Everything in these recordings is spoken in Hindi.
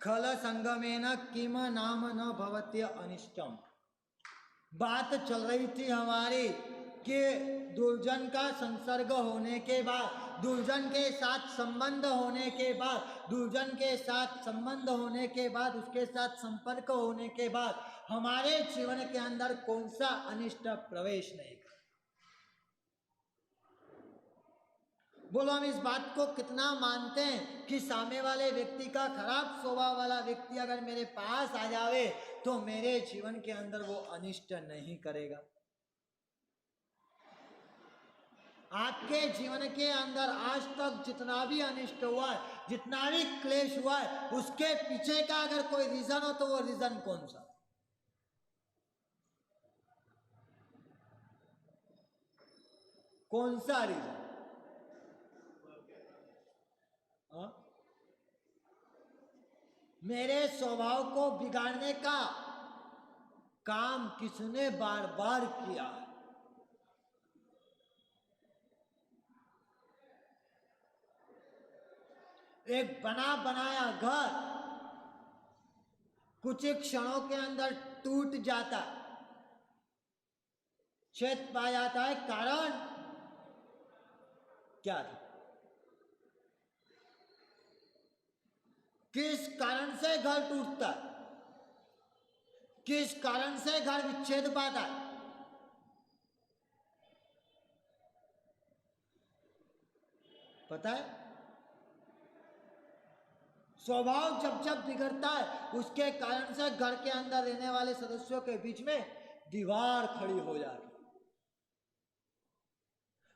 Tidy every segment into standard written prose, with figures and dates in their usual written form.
खल संगमेन किम नाम न भवत्य अनिष्टम। बात चल रही थी हमारी कि दुर्जन का संसर्ग होने के बाद, दुर्जन के साथ संबंध होने के बाद, दुर्जन के साथ संबंध होने के बाद, उसके साथ संपर्क होने के बाद हमारे जीवन के अंदर कौन सा अनिष्ट प्रवेश नहीं कर। बोलो हम इस बात को कितना मानते हैं कि सामने वाले व्यक्ति का खराब स्वभाव वाला व्यक्ति अगर मेरे पास आ जावे तो मेरे जीवन के अंदर वो अनिष्ट नहीं करेगा। आपके जीवन के अंदर आज तक जितना भी अनिष्ट हुआ है, जितना भी क्लेश हुआ है, उसके पीछे का अगर कोई रीजन हो तो वो रीजन कौन सा? कौन सा रीजन? मेरे स्वभाव को बिगाड़ने का काम किसने बार बार किया? एक बना बनाया घर कुछ ही क्षणों के अंदर टूट जाता, छेद पा जाता है। कारण क्या था? किस कारण से घर टूटता है? किस कारण से घर विच्छेद पाता है? पता है? स्वभाव जब जब बिगड़ता है उसके कारण से घर के अंदर रहने वाले सदस्यों के बीच में दीवार खड़ी हो जाती है।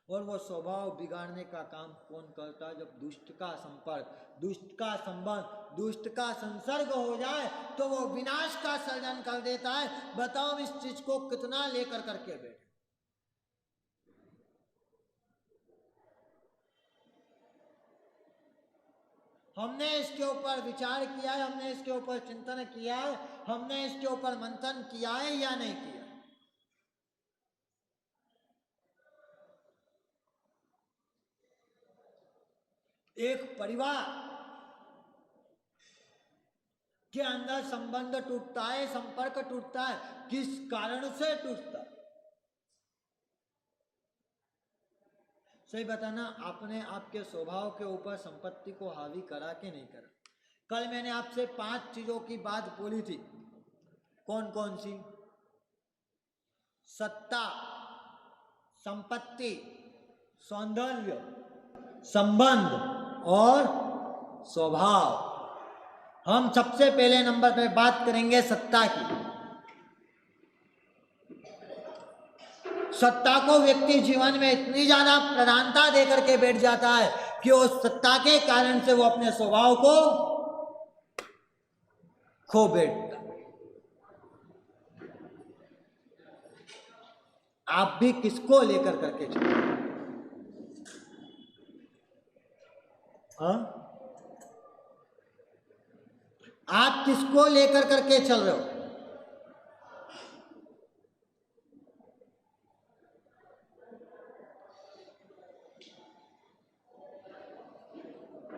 और वो स्वभाव बिगाड़ने का काम कौन करता है? जब दुष्ट का संपर्क, दुष्ट का संबंध, दुष्ट का संसर्ग हो जाए तो वो विनाश का सर्जन कर देता है। बताओ इस चीज को कितना लेकर करके बैठे। हमने इसके ऊपर विचार किया है, हमने इसके ऊपर चिंतन किया है, हमने इसके ऊपर मंथन किया है या नहीं किया? एक परिवार के अंदर संबंध टूटता है, संपर्क टूटता है, किस कारण से टूटता है? सही बताना, आपने आपके स्वभाव के ऊपर संपत्ति को हावी करा के नहीं करा? कल मैंने आपसे 5 चीजों की बात बोली थी। कौन कौन सी? सत्ता, संपत्ति, सौंदर्य, संबंध और स्वभाव। हम सबसे पहले नंबर पे बात करेंगे सत्ता की। सत्ता को व्यक्ति जीवन में इतनी ज्यादा प्रधानता देकर के बैठ जाता है कि उस सत्ता के कारण से वो अपने स्वभाव को खो बैठता। आप भी किसको लेकर करके चलो? आप किसको लेकर करके चल रहे हो?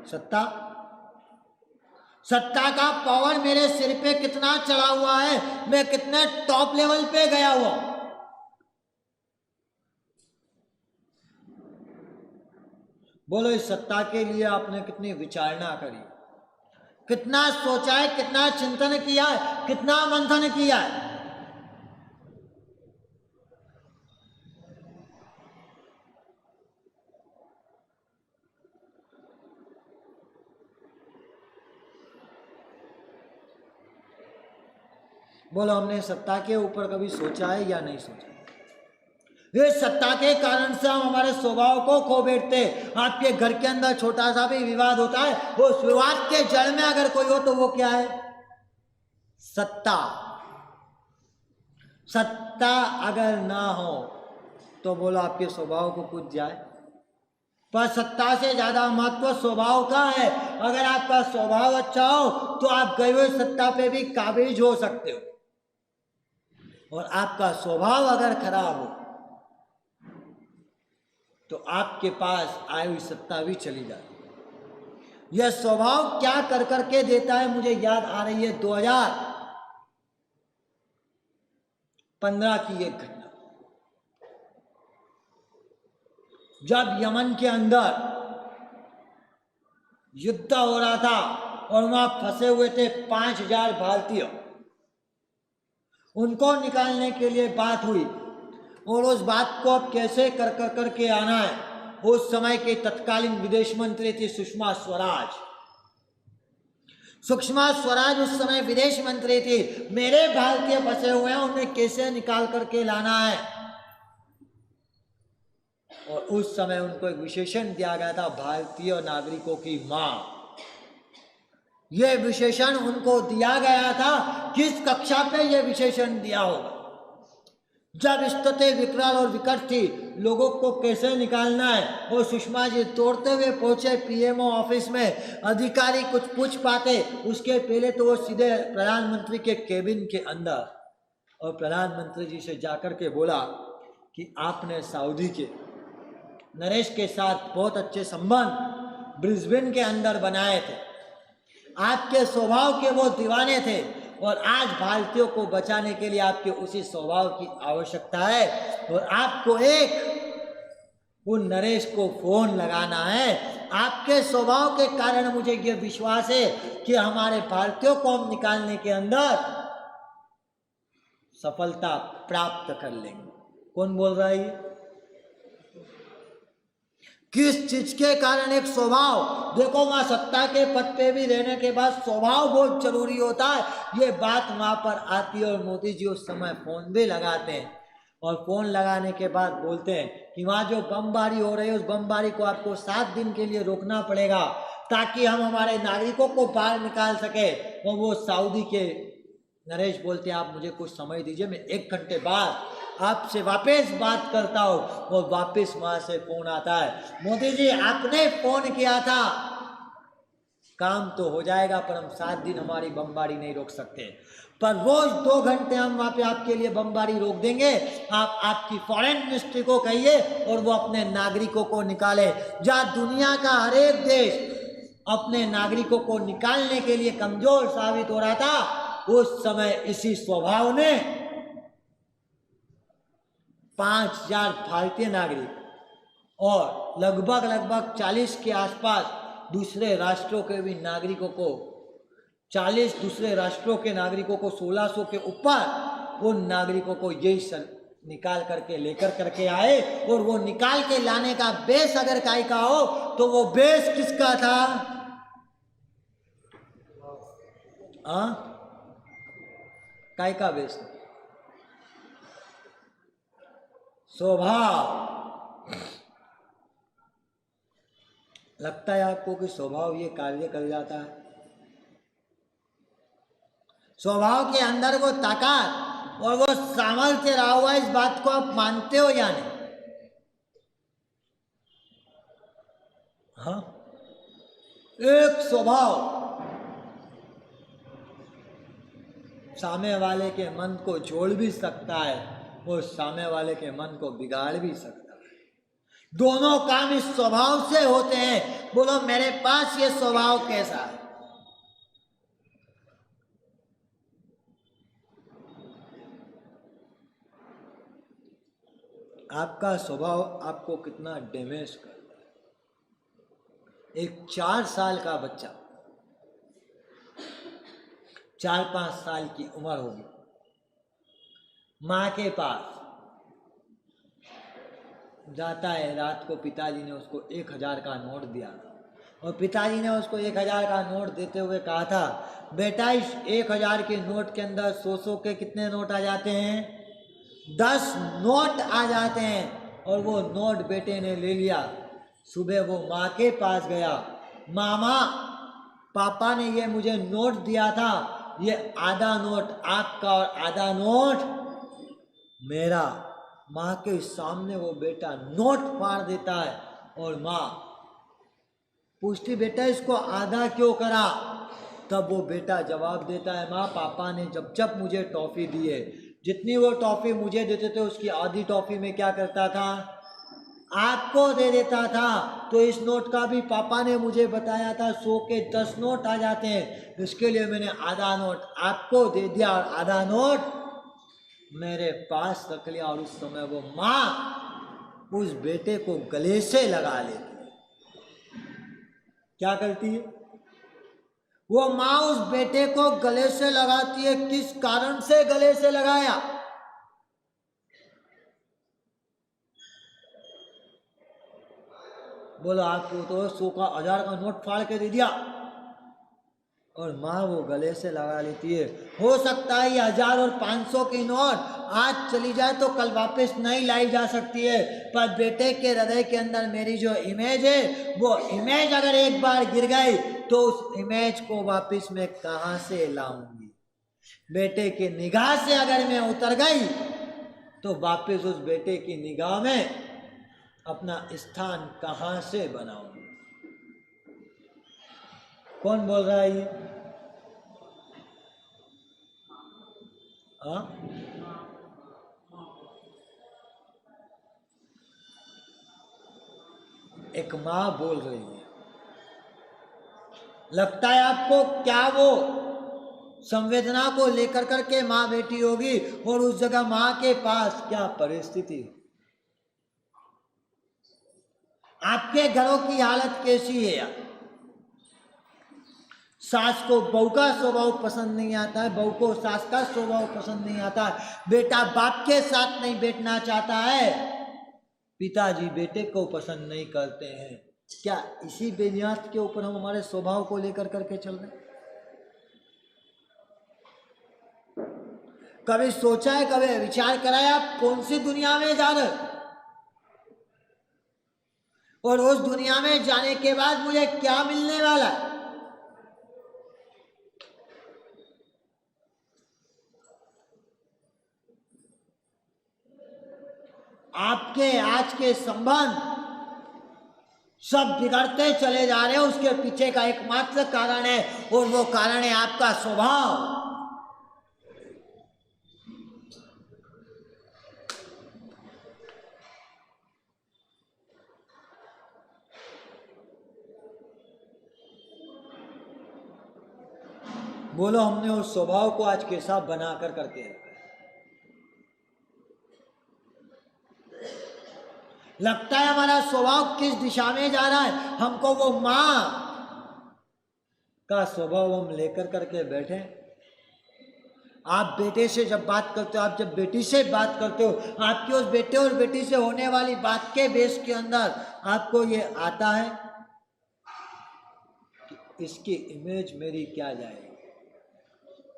सत्ता। सत्ता का पावर मेरे सिर पे कितना चढ़ा हुआ है, मैं कितने टॉप लेवल पे गया हुआ। बोलो इस सत्ता के लिए आपने कितनी विचारणा करी, कितना सोचा है, कितना चिंतन किया है, कितना मंथन किया है? बोलो हमने सत्ता के ऊपर कभी सोचा है या नहीं सोचा? ये सत्ता के कारण से हम हमारे स्वभाव को खो बैठते। आपके घर के अंदर छोटा सा भी विवाद होता है, वो विवाद के जड़ में अगर कोई हो तो वो क्या है? सत्ता। सत्ता अगर ना हो तो बोलो आपके स्वभाव को कुछ जाए। पर सत्ता से ज्यादा महत्व स्वभाव का है। अगर आपका स्वभाव अच्छा हो तो आप गई हुई सत्ता पे भी काबिज हो सकते हो, और आपका स्वभाव अगर खराब हो तो आपके पास आई हुई सत्ता भी चली जाती है। यह स्वभाव क्या कर करके देता है, मुझे याद आ रही है 2015 की एक घटना, जब यमन के अंदर युद्ध हो रहा था और वहां फंसे हुए थे 5000 भारतीय। उनको निकालने के लिए बात हुई और उस बात को अब कैसे कर के आना है। उस समय के तत्कालीन विदेश मंत्री थी सुषमा स्वराज। सुषमा स्वराज उस समय विदेश मंत्री थी। मेरे भारतीय फंसे हुए हैं, उन्हें कैसे निकाल करके लाना है। और उस समय उनको एक विशेषण दिया गया था, भारतीय नागरिकों की मां। यह विशेषण उनको दिया गया था। किस कक्षा पे यह विशेषण दिया होगा? जब स्थिति विकराल और विकट थी, लोगों को कैसे निकालना है। और सुषमा जी तोड़ते हुए पहुंचे पीएमओ ऑफिस में। अधिकारी कुछ पूछ पाते, उसके पहले तो वो सीधे प्रधानमंत्री के केबिन के अंदर, और प्रधानमंत्री जी से जाकर के बोला कि आपने सऊदी के नरेश के साथ बहुत अच्छे संबंध ब्रिस्बेन के अंदर बनाए थे, आपके स्वभाव के वो दीवाने थे, और आज भारतीयों को बचाने के लिए आपके उसी स्वभाव की आवश्यकता है। और आपको एक उन नरेश को फोन लगाना है। आपके स्वभाव के कारण मुझे ये विश्वास है कि हमारे भारतीयों को हम निकालने के अंदर सफलता प्राप्त कर लेंगे। कौन बोल रहा है ये? किस चीज के कारण? एक स्वभाव। देखो वहां सत्ता के पद पे भी रहने के बाद स्वभाव बहुत जरूरी होता है। ये बात वहां पर आती है और मोदी जी उस समय फोन भी लगाते हैं, और फोन लगाने के बाद बोलते हैं कि वहां जो बमबारी हो रही है उस बमबारी को आपको 7 दिन के लिए रोकना पड़ेगा, ताकि हम हमारे नागरिकों को बाहर निकाल सके। और वो सऊदी के नरेश बोलते हैं आप मुझे कुछ समय दीजिए, मैं 1 घंटे बाद आपसे वापस बात करता हूं। और वापस वहां से फोन आता है, मोदी जी आपने फोन किया था, काम तो हो जाएगा पर हम 7 दिन हमारी बमबारी नहीं रोक सकते, पर रोज 2 घंटे हम वहां पे आपके लिए बमबारी रोक देंगे। आप आपकी फॉरेन मिनिस्ट्री को कहिए और वो अपने नागरिकों को निकाले। जहां दुनिया का हर एक देश अपने नागरिकों को निकालने के लिए कमजोर साबित हो रहा था, उस समय इसी स्वभाव ने 5000 भारतीय नागरिक और लगभग 40 के आसपास दूसरे राष्ट्रों के भी नागरिकों को, 40 दूसरे राष्ट्रों के नागरिकों को, 1600 के ऊपर उन नागरिकों को यही निकाल करके लेकर करके आए। और वो निकाल के लाने का बेस अगर काई का हो तो वो बेस किसका था? काई का बेस? स्वभाव। लगता है आपको कि स्वभाव ये कार्य कर जाता है? स्वभाव के अंदर वो ताकत और वो सामर्थ्य रहा हुआ, इस बात को आप मानते हो या नहीं? हाँ, एक स्वभाव सामने वाले के मन को जोड़ भी सकता है, वो सामने वाले के मन को बिगाड़ भी सकता है। दोनों काम इस स्वभाव से होते हैं। बोलो मेरे पास ये स्वभाव कैसा है? आपका स्वभाव आपको कितना डैमेज करता है। एक 4 साल का बच्चा, 4-5 साल की उम्र होगी, माँ के पास जाता है। रात को पिताजी ने उसको 1000 का नोट दिया और पिताजी ने उसको 1000 का नोट देते हुए कहा था, बेटा इस 1000 के नोट के अंदर 100 के कितने नोट आ जाते हैं? 10 नोट आ जाते हैं। और वो नोट बेटे ने ले लिया। सुबह वो माँ के पास गया, मामा पापा ने ये मुझे नोट दिया था, ये आधा नोट आपका और आधा नोट मेरा। माँ के सामने वो बेटा नोट फाड़ देता है और माँ पूछती बेटा इसको आधा क्यों करा? तब वो बेटा जवाब देता है, माँ पापा ने जब जब मुझे टॉफी दी है, जितनी वो टॉफी मुझे देते थे उसकी आधी टॉफी में क्या करता था? आपको दे देता था। तो इस नोट का भी पापा ने मुझे बताया था 100 के 10 नोट आ जाते हैं। इसके लिए मैंने आधा नोट आपको दे दिया और आधा नोट मेरे पास रख लिया। और उस समय वो माँ उस बेटे को गले से लगा लेती है। क्या करती है वो माँ? उस बेटे को गले से लगाती है। किस कारण से गले से लगाया? बोलो आपको तो 100 का 1000 का नोट फाड़ के दे दिया और माँ वो गले से लगा लेती है। हो सकता है ये 1000 और 500 की नोट आज चली जाए तो कल वापस नहीं लाई जा सकती है, पर बेटे के हृदय के अंदर मेरी जो इमेज है वो इमेज अगर एक बार गिर गई तो उस इमेज को वापस मैं कहाँ से लाऊंगी? बेटे के निगाह से अगर मैं उतर गई तो वापस उस बेटे की निगाह में अपना स्थान कहाँ से बनाऊंगी? कौन बोल रहा है ये? हाँ, एक माँ बोल रही है। लगता है आपको क्या वो संवेदना को लेकर करके माँ बैठी होगी और उस जगह माँ के पास क्या परिस्थिति? आपके घरों की हालत कैसी है यार? सास को बहू का स्वभाव पसंद नहीं आता है, बहू को सास का स्वभाव पसंद नहीं आता है, बेटा बाप के साथ नहीं बैठना चाहता है, पिताजी बेटे को पसंद नहीं करते हैं। क्या इसी बुनियाद के ऊपर हम हमारे स्वभाव को लेकर करके चल रहे? कभी सोचा है, कभी विचार करा है आप कौन सी दुनिया में जा रहे और उस दुनिया में जाने के बाद मुझे क्या मिलने वाला है? आपके आज के संबंध सब बिगड़ते चले जा रहे हैं। उसके पीछे का एकमात्र कारण है और वो कारण है आपका स्वभाव। बोलो हमने उस स्वभाव को आज कैसा बनाकर करके रखा? लगता है हमारा स्वभाव किस दिशा में जा रहा है। हमको वो मां का स्वभाव हम लेकर करके बैठे। आप बेटे से जब बात करते हो, आप जब बेटी से बात करते हो, आपके उस बेटे और बेटी से होने वाली बात के बेस के अंदर आपको ये आता है कि इसकी इमेज मेरी क्या जाएगी।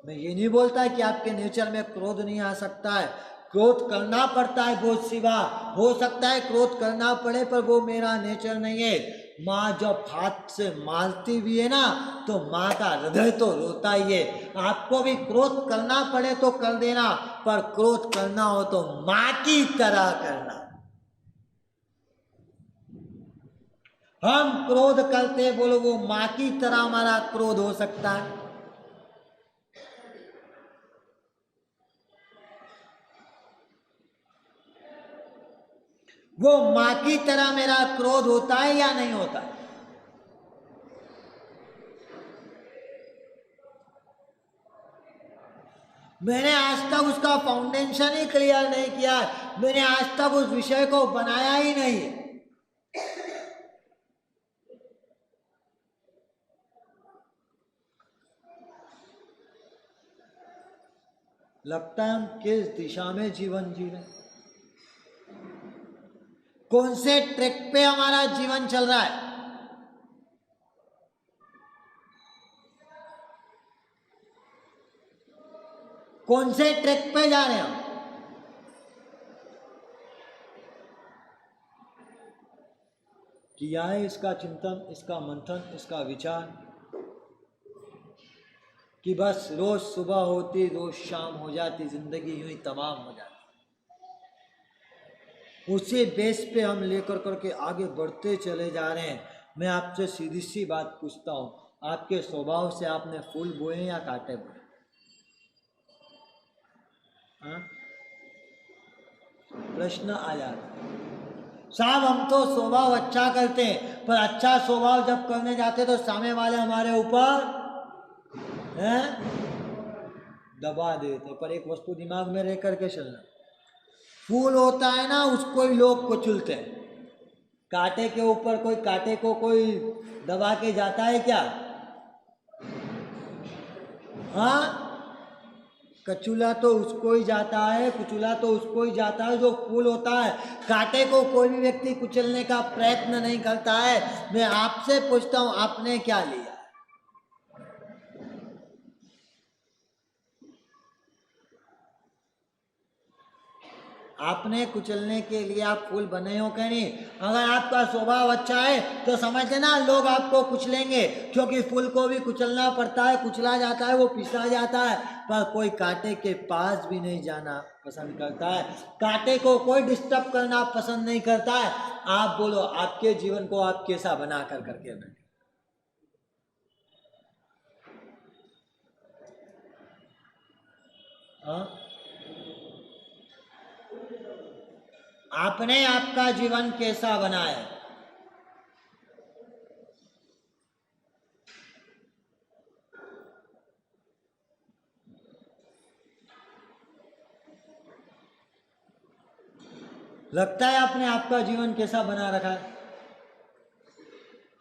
मैं ये नहीं बोलता कि आपके नेचर में क्रोध नहीं आ सकता है, क्रोध करना पड़ता है बहुत सी बार, हो सकता है क्रोध करना पड़े, पर वो मेरा नेचर नहीं है। माँ जब हाथ से मारती भी है ना तो माँ का हृदय तो रोता ही है। आपको भी क्रोध करना पड़े तो कर देना, पर क्रोध करना हो तो माँ की तरह करना। हम क्रोध करते बोलो वो माँ की तरह हमारा क्रोध हो सकता है? वो माँ की तरह मेरा क्रोध होता है या नहीं होता है? मैंने आज तक उसका फाउंडेशन ही क्लियर नहीं किया, मैंने आज तक उस विषय को बनाया ही नहीं। लगता है हम किस दिशा में जीवन जी रहे, कौन से ट्रैक पे हमारा जीवन चल रहा है। कौन से ट्रैक पे जा रहे हैं हम? किया है इसका चिंतन, इसका मंथन, इसका विचार कि बस रोज सुबह होती रोज शाम हो जाती, जिंदगी यूं ही तमाम हो जाती। उसी बेस पे हम लेकर करके आगे बढ़ते चले जा रहे हैं। मैं आपसे सीधी सी बात पूछता हूँ, आपके स्वभाव से आपने फूल बोए या कांटे बोए? प्रश्न आ जाता है। साहब हम तो स्वभाव अच्छा करते हैं, पर अच्छा स्वभाव जब करने जाते तो सामने वाले हमारे ऊपर हैं दबा देते। पर एक वस्तु दिमाग में रह करके चलना, फूल होता है ना उसको ही लोग कुचलते हैं, कांटे के ऊपर कोई कांटे को कोई दबा के जाता है क्या? हाँ, कचूला तो उसको ही जाता है, कुचूला तो उसको ही जाता है जो फूल होता है। कांटे को कोई भी व्यक्ति कुचलने का प्रयत्न नहीं करता है। मैं आपसे पूछता हूं आपने क्या लिया? आपने कुचलने के लिए आप फूल बने हो क्या नहीं? अगर आपका स्वभाव अच्छा है तो समझ लेना लोग आपको कुचलेंगे, क्योंकि फूल को भी कुचलना पड़ता है, कुचला जाता है, वो पिसा जाता है, पर कोई कांटे के पास भी नहीं जाना पसंद करता है, कांटे को कोई डिस्टर्ब करना पसंद नहीं करता है। आप बोलो आपके जीवन को आप कैसा बना कर करके बैठे? हाँ, आपने आपका जीवन कैसा बनाया? लगता है आपने आपका जीवन कैसा बना रखा है?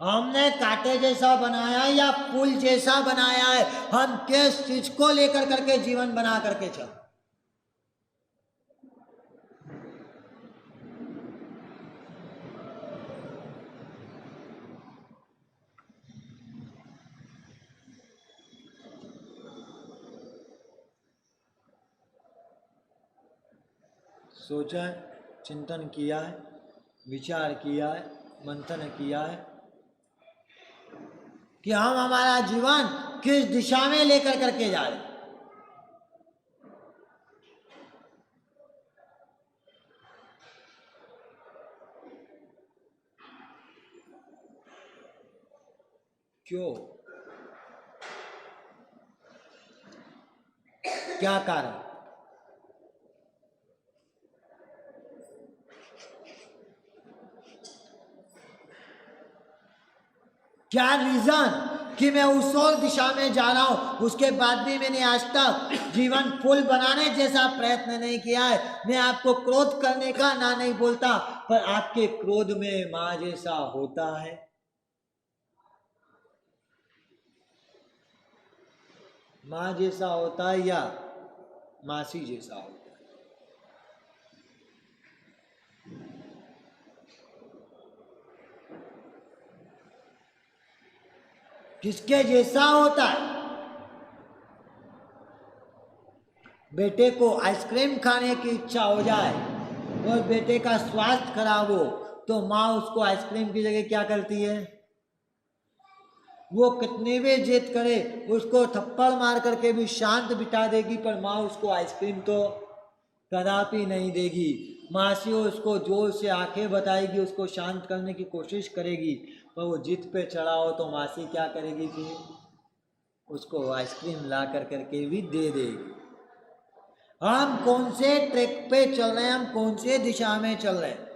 हमने कांटे जैसा बनाया या फूल जैसा बनाया है? हम किस चीज को लेकर करके जीवन बना करके चल? सोचा है, चिंतन किया है, विचार किया है, मंथन किया है कि हम हमारा जीवन किस दिशा में लेकर करके जा रहे? क्यों? क्या कारण? क्या रीजन कि मैं उस और दिशा में जा रहा हूं, उसके बाद भी मैंने आज तक जीवन फूल बनाने जैसा प्रयत्न नहीं किया है। मैं आपको क्रोध करने का ना नहीं बोलता, पर आपके क्रोध में मां जैसा होता है, मां जैसा होता है या मासी जैसा होता है? किसके जैसा होता है? बेटे को आइसक्रीम खाने की इच्छा हो जाए और बेटे का स्वास्थ्य खराब हो तो माँ उसको आइसक्रीम की जगह क्या करती है? वो कितनी भी जिद करे, उसको थप्पड़ मार करके भी शांत बिठा देगी, पर माँ उसको आइसक्रीम तो कदापि नहीं देगी। मासी उसको जोर से आंखें बताएगी, उसको शांत करने की कोशिश करेगी, पर वो जिद पे चढ़ा हो तो मासी क्या करेगी? फिर उसको आइसक्रीम ला कर करके भी दे देगी। हम कौन से ट्रैक पे चल रहे हैं, हम कौन से दिशा में चल रहे हैं?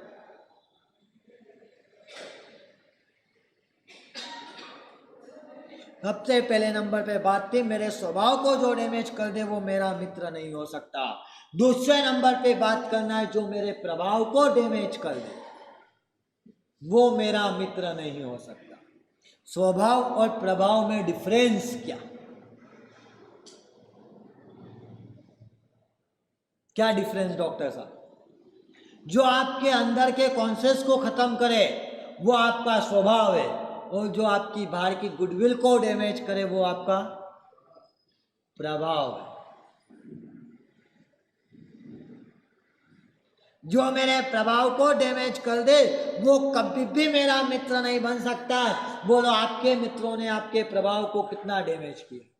सबसे पहले नंबर पे बात थी मेरे स्वभाव को जो डैमेज कर दे वो मेरा मित्र नहीं हो सकता। दूसरे नंबर पे बात करना है जो मेरे प्रभाव को डैमेज कर दे वो मेरा मित्र नहीं हो सकता। स्वभाव और प्रभाव में डिफरेंस क्या? क्या डिफरेंस डॉक्टर साहब? जो आपके अंदर के कॉन्शियस को खत्म करे वो आपका स्वभाव है, और जो आपकी बाहर की गुडविल को डैमेज करे वो आपका प्रभाव है। जो मेरे प्रभाव को डैमेज कर दे वो कभी भी मेरा मित्र नहीं बन सकता। बोलो आपके मित्रों ने आपके प्रभाव को कितना डैमेज किया?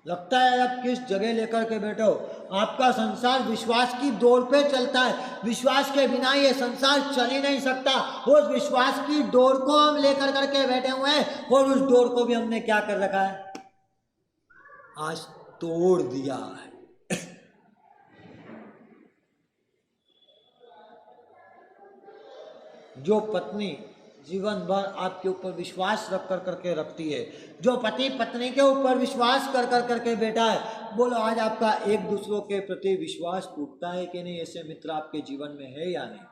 लगता है आप किस जगह लेकर के बैठे हो। आपका संसार विश्वास की दौड़ पे चलता है, विश्वास के बिना ये संसार चल ही नहीं सकता। उस विश्वास की दौड़ को हम लेकर करके बैठे हुए हैं, और उस दौड़ को भी हमने क्या कर रखा है? आज तोड़ दिया है। जो पत्नी जीवन भर आपके ऊपर विश्वास रख कर करके रखती है, जो पति पत्नी के ऊपर विश्वास कर कर करके बैठा है, बोलो आज आपका एक दूसरों के प्रति विश्वास टूटता है कि नहीं? ऐसे मित्र आपके जीवन में है या नहीं?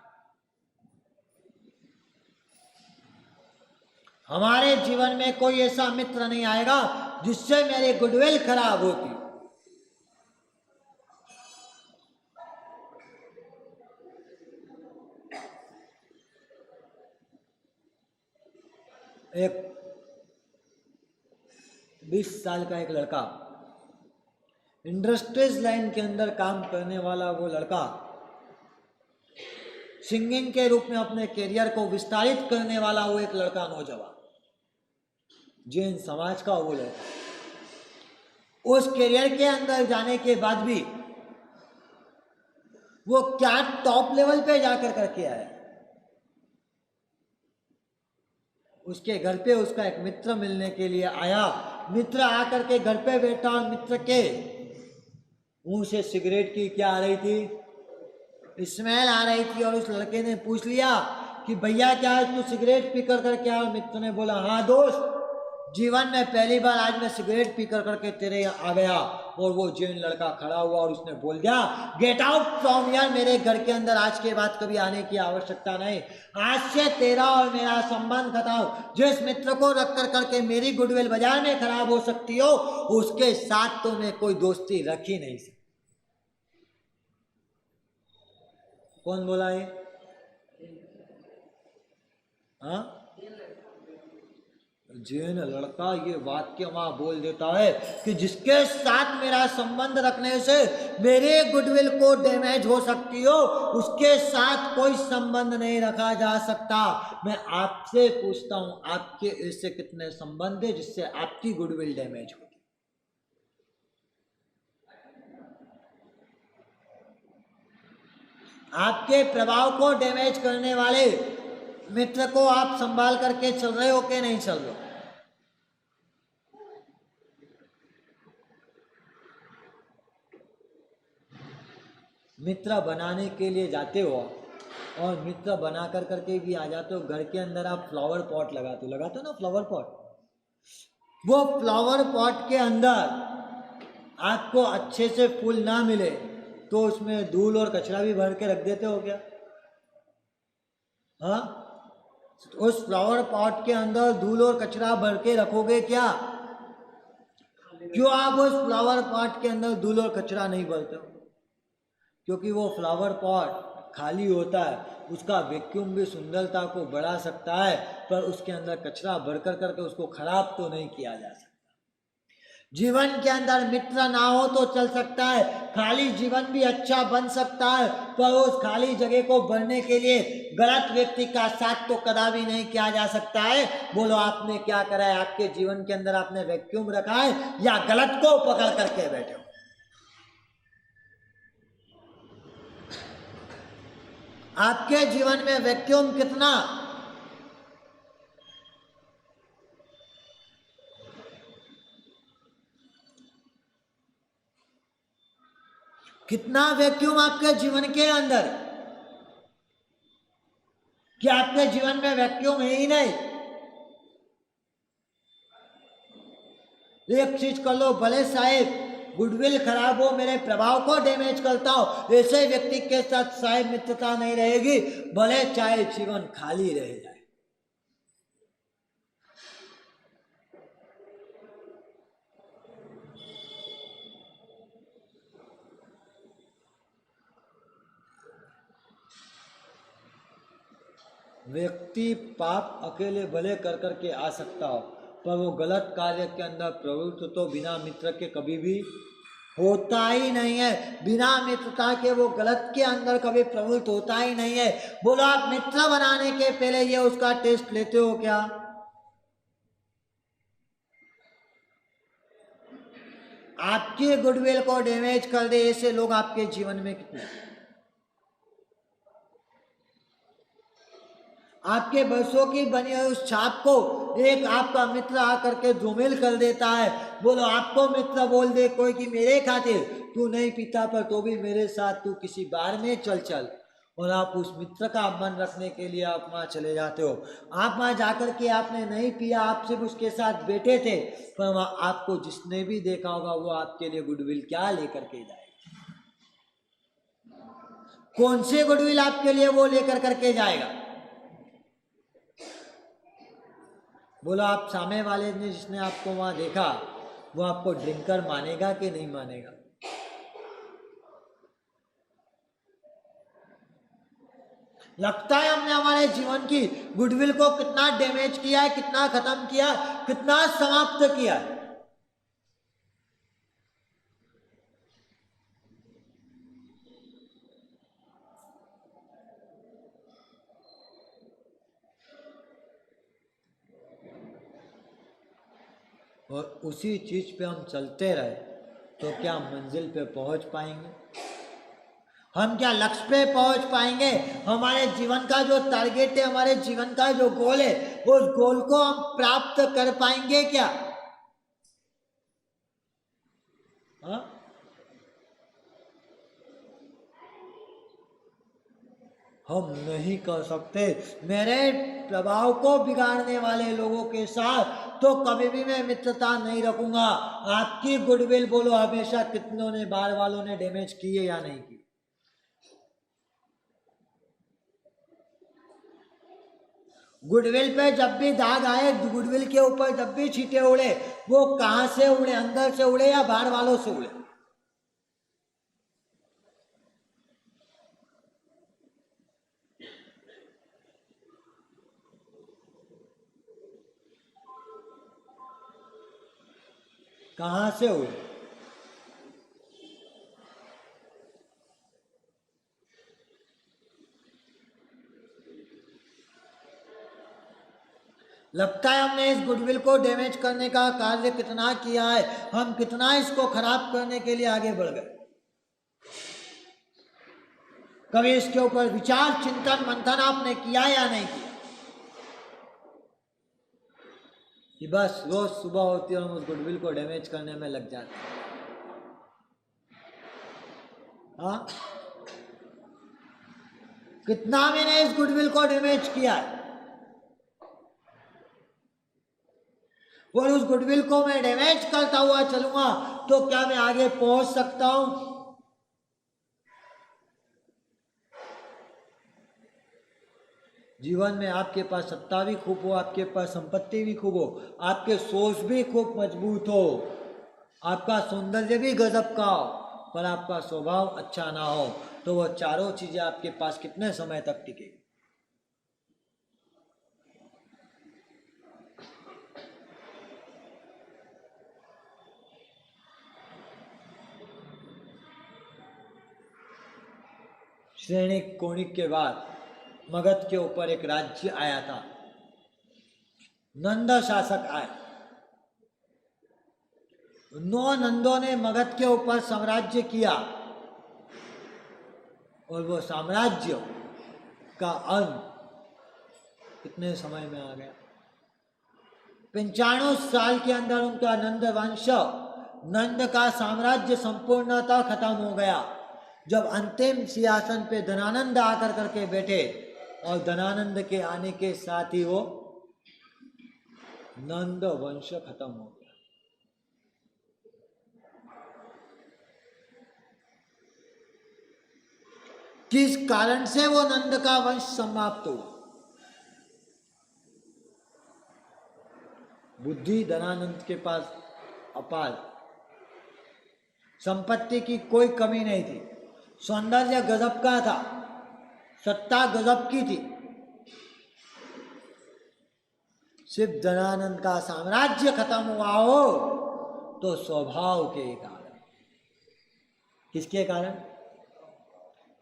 हमारे जीवन में कोई ऐसा मित्र नहीं आएगा जिससे मेरी गुडविल खराब होती। एक 20 साल का एक लड़का, इंडस्ट्रीज लाइन के अंदर काम करने वाला वो लड़का, सिंगिंग के रूप में अपने करियर को विस्तारित करने वाला वो एक लड़का, नौजवान, जैन समाज का वो लड़का, उस करियर के अंदर जाने के बाद भी वो क्या टॉप लेवल पे जाकर करके आया। उसके घर पे उसका एक मित्र मिलने के लिए आया। मित्र आकर के घर पे बैठा और मित्र के मुंह से सिगरेट की क्या आ रही थी, स्मेल आ रही थी। और उस लड़के ने पूछ लिया कि भैया क्या तू सिगरेट पीकर करके आया? मित्र ने बोला हाँ दोस्त, जीवन में पहली बार आज मैं सिगरेट पीकर करके तेरे यहाँ आ गया। और वो जैन लड़का खड़ा हुआ और उसने बोल दिया गेट आउट फ्रॉम हियर, मेरे घर के अंदर आज के बाद कभी आने की आवश्यकता नहीं। आज से तेरा और मेरा संबंध खत्म। जिस मित्र को रख कर करके मेरी गुडविल बाजार में खराब हो सकती हो, उसके साथ तो मैं कोई दोस्ती रख ही नहीं सकती। कौन बोला ये? हाँ, जैन लड़का ये वाक्य वहां बोल देता है कि जिसके साथ मेरा संबंध रखने से मेरे गुडविल को डैमेज हो सकती हो, उसके साथ कोई संबंध नहीं रखा जा सकता। मैं आपसे पूछता हूं, आपके ऐसे कितने संबंध है जिससे आपकी गुडविल डैमेज होगी? आपके प्रभाव को डैमेज करने वाले मित्र को आप संभाल करके चल रहे हो कि नहीं चल रहे हो? मित्र बनाने के लिए जाते हो और मित्र बना कर करके भी आ जाते हो, घर के अंदर आप फ्लावर पॉट लगाते हो ना, फ्लावर पॉट। वो फ्लावर पॉट के अंदर आपको अच्छे से फूल ना मिले तो उसमें धूल और कचरा भी भर के रख देते हो क्या? हाँ, उस फ्लावर पॉट के अंदर धूल और कचरा भर के रखोगे क्या? क्यों आप उस फ्लावर पॉट के अंदर धूल और कचरा नहीं भरते हो? क्योंकि वो फ्लावर पॉट खाली होता है, उसका वैक्यूम भी सुंदरता को बढ़ा सकता है, पर उसके अंदर कचरा भरकर करके उसको खराब तो नहीं किया जा सकता। जीवन के अंदर मित्र ना हो तो चल सकता है, खाली जीवन भी अच्छा बन सकता है, पर उस खाली जगह को भरने के लिए गलत व्यक्ति का साथ तो कदापि नहीं किया जा सकता है। बोलो आपने क्या करा है? आपके जीवन के अंदर आपने वैक्यूम रखा है या गलत को पकड़ करके बैठे हो? आपके जीवन में वैक्यूम कितना वैक्यूम आपके जीवन के अंदर, कि आपके जीवन में वैक्यूम है ही नहीं। एक चीज कर लो, भले साहेब गुडविल खराब हो, मेरे प्रभाव को डैमेज करता हो, ऐसे व्यक्ति के साथ साहेब मित्रता नहीं रहेगी, भले चाहे जीवन खाली रह जाए। व्यक्ति पाप अकेले भले कर करके आ सकता हो, पर वो गलत कार्य के अंदर प्रवृत्त तो बिना मित्र के कभी भी होता ही नहीं है। बिना मित्रता के वो गलत के अंदर कभी प्रवृत्त होता ही नहीं है। बोलो आप मित्र बनाने के पहले ये उसका टेस्ट लेते हो क्या? आपकी गुडविल को डैमेज कर दे ऐसे लोग आपके जीवन में कितने? आपके वर्षों की बनी हुई उस छाप को एक आपका मित्र आकर के धूमिल कर देता है। बोलो आपको मित्र बोल दे कोई कि मेरे खातिर तू नहीं पीता पर तो भी मेरे साथ तू किसी बार में चल चल, और आप उस मित्र का मन रखने के लिए आप वहाँ चले जाते हो। आप वहाँ जाकर के आपने नहीं पिया, आप सिर्फ उसके साथ बैठे थे, पर वहाँ आपको जिसने भी देखा होगा वो आपके लिए गुडविल क्या लेकर के जाएगा? कौन से गुडविल आपके लिए वो लेकर करके जाएगा? बोलो आप सामने वाले ने जिसने आपको वहां देखा वो आपको ड्रिंकर मानेगा कि नहीं मानेगा? लगता है हमने हमारे जीवन की गुडविल को कितना डैमेज किया है, कितना खत्म किया, कितना समाप्त किया है। और उसी चीज पे हम चलते रहे तो क्या मंजिल पे पहुंच पाएंगे? हम क्या लक्ष्य पे पहुंच पाएंगे? हमारे जीवन का जो टारगेट है, हमारे जीवन का जो गोल है, उस गोल को हम प्राप्त कर पाएंगे क्या? हाँ, हम नहीं कर सकते। मेरे प्रभाव को बिगाड़ने वाले लोगों के साथ तो कभी भी मैं मित्रता नहीं रखूंगा। आपकी गुडविल बोलो हमेशा कितनों ने बार वालों ने डैमेज की है या नहीं की? गुडविल पे जब भी दाग आए, गुडविल के ऊपर जब भी छींटे उड़े, वो कहां से उड़े? अंदर से उड़े या बाहर वालों से उड़े? कहां से उड़े? लगता है हमने इस गुडविल को डैमेज करने का कार्य कितना किया है, हम कितना इसको खराब करने के लिए आगे बढ़ गए। कभी इसके ऊपर विचार चिंतन मंथन आपने किया या नहीं किया? कि बस रोज सुबह होती है और हम उस गुडविल को डैमेज करने में लग जाते हैं। हाँ, कितना मैंने इस गुडविल को डैमेज किया है, और उस गुडविल को मैं डैमेज करता हुआ चलूंगा तो क्या मैं आगे पहुंच सकता हूं? जीवन में आपके पास सत्ता भी खूब हो, आपके पास संपत्ति भी खूब हो, आपके सोच भी खूब मजबूत हो, आपका सौंदर्य भी गजब का हो, पर आपका स्वभाव अच्छा ना हो, तो वह चारों चीजें आपके पास कितने समय तक टिकेगी? श्रेणी कोणिक के बाद मगध के ऊपर एक राज्य आया था। नंद शासक आए। 9 नंदों ने मगध के ऊपर साम्राज्य किया, और वो साम्राज्य का अंत कितने समय में आ गया? 95 साल के अंदर उनका नंद वंश, नंद का साम्राज्य संपूर्णतः खत्म हो गया। जब अंतिम सिंहासन पे धनानंद आकर करके बैठे, और धनानंद के आने के साथ ही वो नंद वंश खत्म हो गया। किस कारण से वो नंद का वंश समाप्त हुआ? बुद्धि धनानंद के पास अपार, संपत्ति की कोई कमी नहीं थी, सौंदर्य गजब का था, सत्ता गजब की थी। सिर्फ धनानंद का साम्राज्य खत्म हुआ हो तो स्वभाव के कारण। किसके कारण?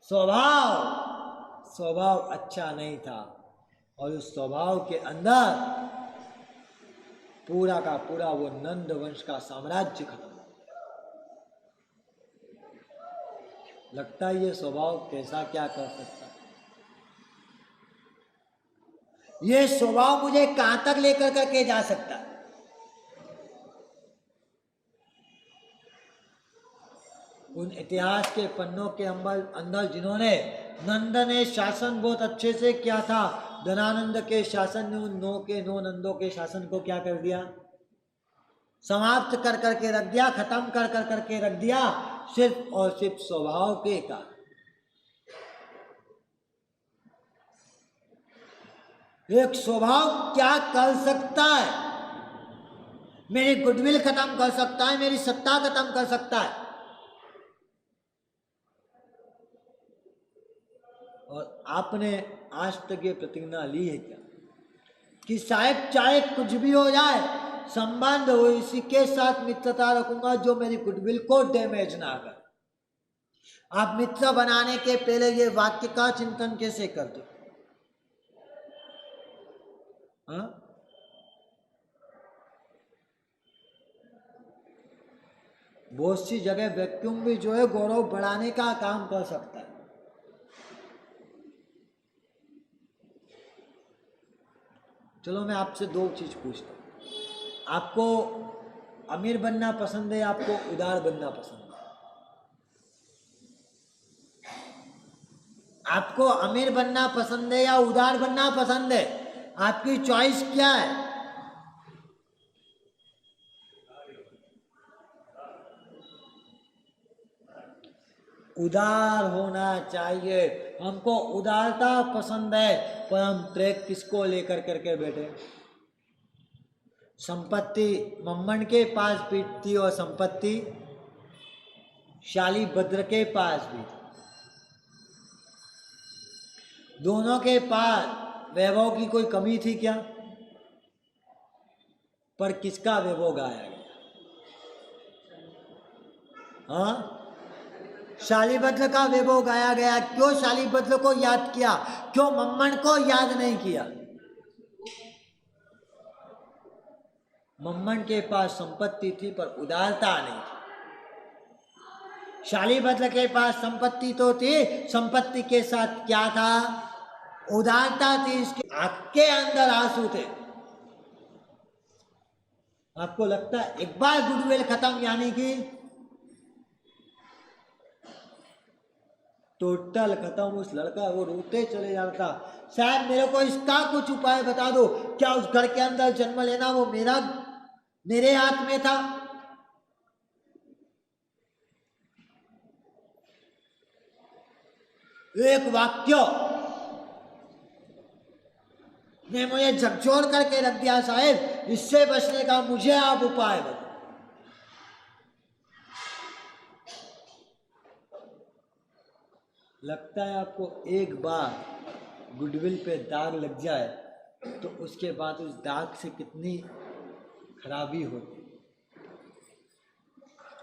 स्वभाव। स्वभाव अच्छा नहीं था, और उस स्वभाव के अंदर पूरा का पूरा वो नंद वंश का साम्राज्य खत्म हो गया। लगता है ये स्वभाव कैसा क्या कर सकता है? ये स्वभाव मुझे कहां तक लेकर करके जा सकता है? उन इतिहास के पन्नों के अंदर जिन्होंने नंद ने शासन बहुत अच्छे से किया था, धनानंद के शासन ने उन नौ नंदों के शासन को क्या कर दिया? समाप्त कर करके रख दिया, खत्म कर करके रख दिया, सिर्फ और सिर्फ स्वभाव के कारण। एक स्वभाव क्या कर सकता है? मेरी गुडविल खत्म कर सकता है, मेरी सत्ता खत्म कर सकता है। और आपने आज तक ये प्रतिज्ञा ली है क्या कि साहब चाहे कुछ भी हो जाए, संबंध हो इसी के साथ मित्रता रखूंगा जो मेरी गुडविल को डैमेज ना करे। आप मित्र बनाने के पहले ये वाक्य का चिंतन कैसे करते? हाँ, बहुत सी जगह वैक्यूम भी जो है गौरव बढ़ाने का काम कर सकता है। चलो मैं आपसे दो चीज पूछता हूं, आपको अमीर बनना पसंद है, आपको उदार बनना पसंद है? आपको अमीर बनना पसंद है या उदार बनना पसंद है? आपकी चॉइस क्या है? उदार होना चाहिए। हमको उदारता पसंद है, पर हम ट्रैक किसको लेकर करके बैठे? संपत्ति मम्मन के पास भी थी और संपत्ति शालीभद्र के पास भी थी। दोनों के पास वैभव की कोई कमी थी क्या? पर किसका वैभव गाया गया? हाँ, शालीभद्र का वैभव गाया गया। क्यों शालीभद्र को याद किया? क्यों मम्मन को याद नहीं किया? मम्मन के पास संपत्ति थी पर उदारता नहीं थी। शालीभद्र के पास संपत्ति तो थी, संपत्ति के साथ क्या था? उदारता थी। इसके आंख के अंदर आंसू थे। आपको लगता है एक बार गुडविल खत्म, यानी कि टोटल खत्म, उस लड़का वो रोते चले जाता, साहब मेरे को इसका कुछ उपाय बता दो। क्या उस घर के अंदर जन्म लेना वो मेरे हाथ में था? एक वाक्य ने मुझे झकझोर करके रख दिया, साहब इससे बचने का मुझे आप उपाय बताओ। लगता है आपको एक बार गुडविल पे दाग लग जाए तो उसके बाद उस दाग से कितनी खराबी होती।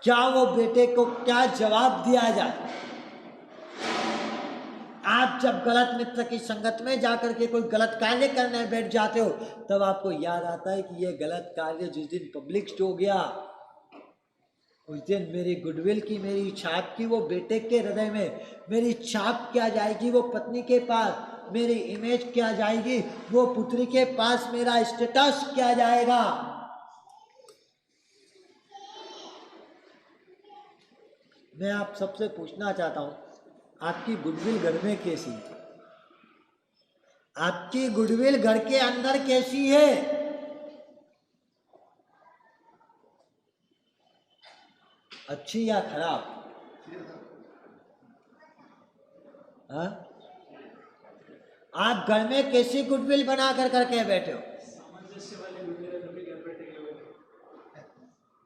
क्या वो बेटे को क्या जवाब दिया जाए? आप जब गलत मित्र की संगत में जाकर के कोई गलत कार्य करने बैठ जाते हो, तब आपको याद आता है कि ये गलत कार्य जिस दिन पब्लिक हो गया, उस दिन मेरी गुडविल की, मेरी छाप की वो बेटे के हृदय में मेरी छाप क्या जाएगी, वो पत्नी के पास मेरी इमेज क्या जाएगी, वो पुत्री के पास मेरा स्टेटस क्या जाएगा। मैं आप सबसे पूछना चाहता हूं, आपकी गुडविल घर में कैसी है? आपकी गुडविल घर के अंदर कैसी है? अच्छी या खराब? हाँ? आप घर में कैसी गुडविल बना कर करके बैठे हो?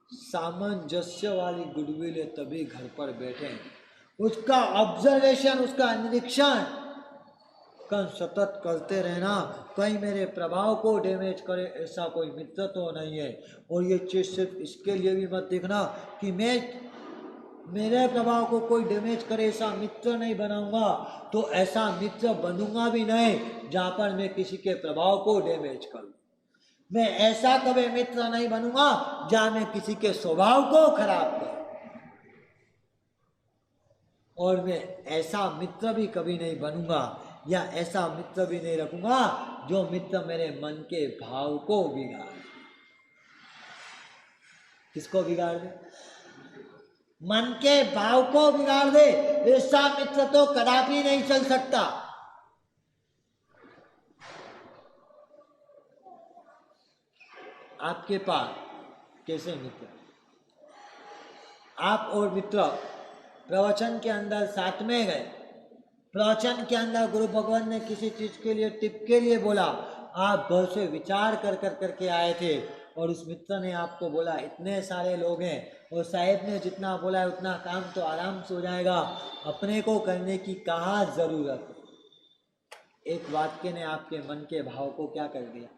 सामंजस्य वाली गुडविल है तभी घर पर बैठे हैं। उसका ऑब्जर्वेशन, उसका निरीक्षण सतत करते रहना, कहीं मेरे प्रभाव को डैमेज करे ऐसा कोई मित्र तो नहीं है। और ये चीज सिर्फ इसके लिए भी मत देखना कि मैं मेरे प्रभाव को कोई डैमेज करे ऐसा मित्र नहीं बनाऊंगा, तो ऐसा मित्र बनूंगा भी नहीं जहां पर मैं किसी के प्रभाव को डैमेज करूं। मैं ऐसा कभी मित्र नहीं बनूंगा जहां मैं किसी के स्वभाव को खराब करूं। और मैं ऐसा मित्र भी कभी नहीं बनूंगा या ऐसा मित्र भी नहीं रखूंगा जो मित्र मेरे मन के भाव को बिगाड़। किसको बिगाड़ दे? मन के भाव को बिगाड़ दे। ऐसा मित्र तो कदापि नहीं चल सकता। आपके पास कैसे मित्र? आप और मित्र प्रवचन के अंदर साथ में गए, प्रवचन के अंदर गुरु भगवान ने किसी चीज के लिए टिप के लिए बोला, आप घर से विचार कर कर करके आए थे और उस मित्र ने आपको बोला इतने सारे लोग हैं और साहेब ने जितना बोला है उतना काम तो आराम से हो जाएगा, अपने को करने की कहाँ जरूरत? एक वाक्य ने आपके मन के भाव को क्या कर दिया?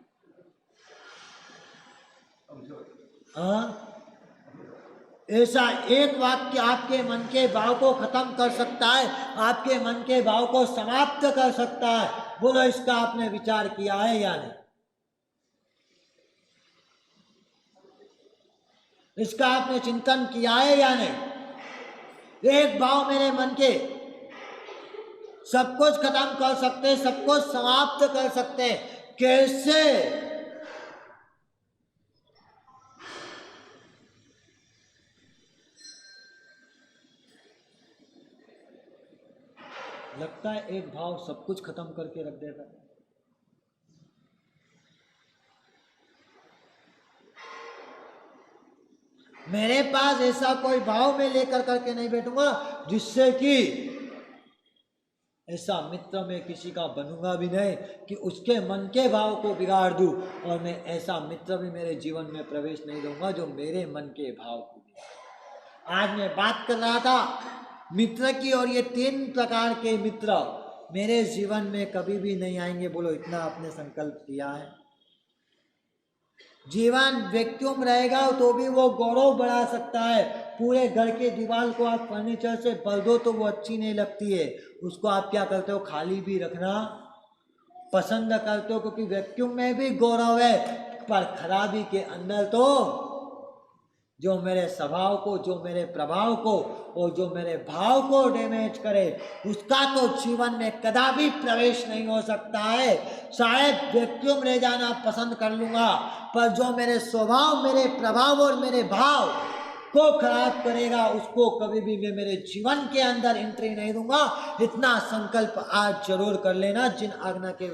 हाँ, ऐसा एक वाक्य आपके मन के भाव को खत्म कर सकता है, आपके मन के भाव को समाप्त कर सकता है। बोलो, इसका आपने विचार किया है या नहीं? इसका आपने चिंतन किया है या नहीं? एक भाव मेरे मन के सब कुछ खत्म कर सकते, सब कुछ समाप्त कर सकते। कैसे? लगता है एक भाव सब कुछ खत्म करके रख देता। मेरे पास ऐसा कोई भाव में लेकर करके नहीं बैठूंगा जिससे कि ऐसा मित्र मैं किसी का बनूंगा भी नहीं कि उसके मन के भाव को बिगाड़ दूं, और मैं ऐसा मित्र भी मेरे जीवन में प्रवेश नहीं दूंगा जो मेरे मन के भाव को बिगाड़। आज मैं बात कर रहा था मित्र की, और ये 3 प्रकार के मित्र मेरे जीवन में कभी भी नहीं आएंगे। बोलो, इतना आपने संकल्प किया है? जीवन वैक्यूम रहेगा तो भी वो गौरव बढ़ा सकता है। पूरे घर के दीवार को आप फर्नीचर से भर दो तो वो अच्छी नहीं लगती है, उसको आप क्या करते हो? खाली भी रखना पसंद करते हो, क्योंकि वैक्यूम में भी गौरव है। पर खराबी के अंदर तो जो मेरे स्वभाव को, जो मेरे प्रभाव को और जो मेरे भाव को डैमेज करे, उसका तो जीवन में कदापि प्रवेश नहीं हो सकता है। शायद वैक्यूम रह जाना पसंद कर लूंगा, पर जो मेरे स्वभाव, मेरे प्रभाव और मेरे भाव को खराब करेगा उसको कभी भी मैं मेरे जीवन के अंदर एंट्री नहीं दूंगा। इतना संकल्प आज जरूर कर लेना। जिन आज्ञा के